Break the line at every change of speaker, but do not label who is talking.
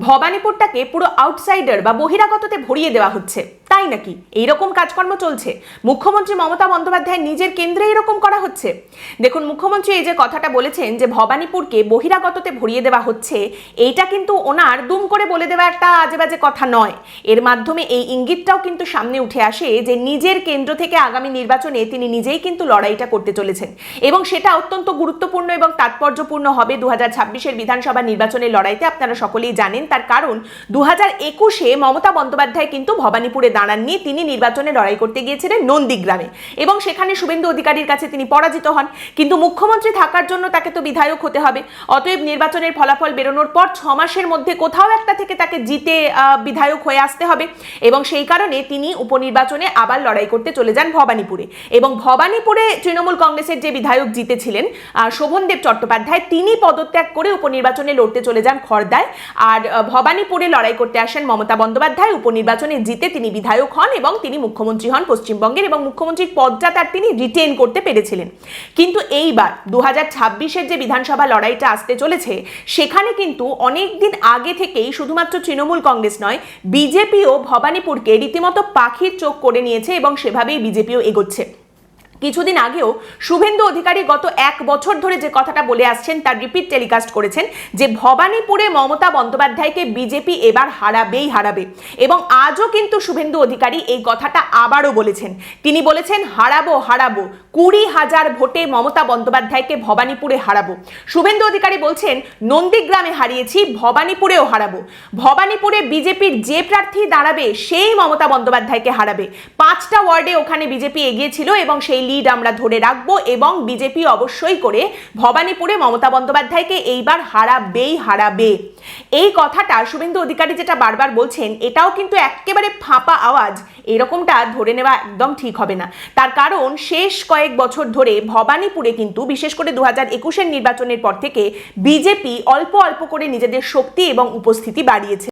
ভবানীপুরটাকে পুরো আউটসাইডার বা বহিরাগততে ভরিয়ে দেওয়া হচ্ছে, তাই নাকি? এইরকম কাজকর্ম চলছে? মুখ্যমন্ত্রী মমতা বন্দ্যোপাধ্যায় নিজের কেন্দ্রে এরকম করা হচ্ছে? দেখুন, মুখ্যমন্ত্রী এই যে কথাটা বলেছেন যে ভবানীপুরকে বহিরাগততে ভরিয়ে দেওয়া হচ্ছে, এইটা কিন্তু ওনার দুম করে বলে দেওয়া একটা আজে বাজে কথা নয়। এর মাধ্যমে এই ইঙ্গিতটাও কিন্তু সামনে উঠে আসে যে নিজের কেন্দ্র থেকে আগামী নির্বাচনে তিনি নিজেই কিন্তু লড়াইটা করতে চলেছেন, এবং সেটা অত্যন্ত গুরুত্বপূর্ণ এবং তাৎপর্যপূর্ণ হবে 2026-এর বিধানসভা নির্বাচনের লড়াইতে। আপনারা সকলেই জানেন তার কারণ 2021-এ মমতা বন্দ্যোপাধ্যায় কিন্তু ভবানীপুরে দাঁড়াননি, তিনি নির্বাচনে লড়াই করতে গিয়েছিলেন নন্দীগ্রামে, এবং সেখানে শুভেন্দু অধিকারীর কাছে তিনি পরাজিত হন। কিন্তু মুখ্যমন্ত্রী থাকার জন্য তাকে তো বিধায়ক হতে হবে, অতএব নির্বাচনের ফলাফল বেরোনোর পর 6 মাসের মধ্যে কোথাও একটা থেকে তাকে জিতে বিধায়ক হয়ে আসতে হবে, এবং সেই কারণে তিনি উপনির্বাচনে আবার লড়াই করতে চলে যান ভবানীপুরে। এবং ভবানীপুরে তৃণমূল কংগ্রেসের যে বিধায়ক জিতেছিলেন শোভনদেব চট্টোপাধ্যায়, তিনি পদত্যাগ করে উপনির্বাচনে লড়তে চলে যান খড়দায়, আর ভবানীপুরে লড়াই করতে আসেন মমতা বন্দ্যোপাধ্যায়। উপনির্বাচনে জিতে তিনি বিধায়ক হন এবং তিনি মুখ্যমন্ত্রী হন পশ্চিমবঙ্গের, এবং মুখ্যমন্ত্রীর পদটা তার তিনি রিটেন করতে পেরেছিলেন। কিন্তু এইবার 2026-এর যে বিধানসভা লড়াইটা আসতে চলেছে, সেখানে কিন্তু অনেক দিন আগে থেকেই শুধুমাত্র তৃণমূল কংগ্রেস নয়, বিজেপিও ভবানীপুরকে রীতিমতো পাখির চোখ করে নিয়েছে, এবং সেভাবেই বিজেপিও এগোচ্ছে। কিছুদিন আগেও শুভেন্দু অধিকারী গত 1 বছর ধরে যে কথাটা বলে আসছেন তার রিপিট টেলিকাস্ট করেছেন যে ভবানীপুরে মমতা বন্দ্যোপাধ্যায়কে বিজেপি এবার হারাবেই হারাবে, এবং আজও কিন্তু শুভেন্দু অধিকারী এই কথাটা আবারও বলেছেন। তিনি বলেছেন হারাবো হারাবো, 20,000 ভোটে মমতা বন্দ্যোপাধ্যায়কে ভবানীপুরে হারাবো। শুভেন্দু অধিকারী বলছেন নন্দীগ্রামে হারিয়েছি, ভবানীপুরেও হারাবো। ভবানীপুরে বিজেপির যে প্রার্থী দাঁড়াবে সেই মমতা বন্দ্যোপাধ্যায়কে হারাবে। 5টা ওয়ার্ডে ওখানে বিজেপি এগিয়েছিল, এবং সেই লিড আমরা ধরে রাখবো, এবং বিজেপি অবশ্যই করে ভবানীপুরে মমতা বন্দ্যোপাধ্যায়কে এইবার হারাবেই হারাবে। এই কথাটা শুভেন্দু অধিকারী যেটা বারবার বলছেন, এটাও কিন্তু একেবারে ফাঁপা আওয়াজ, এরকমটা ধরে নেওয়া একদম ঠিক হবে না। তার কারণ শেষ কয়েক বছর ধরে ভবানীপুরে কিন্তু, বিশেষ করে 2021-এর নির্বাচনের পর থেকে, বিজেপি অল্প অল্প করে নিজেদের শক্তি এবং উপস্থিতি বাড়িয়েছে।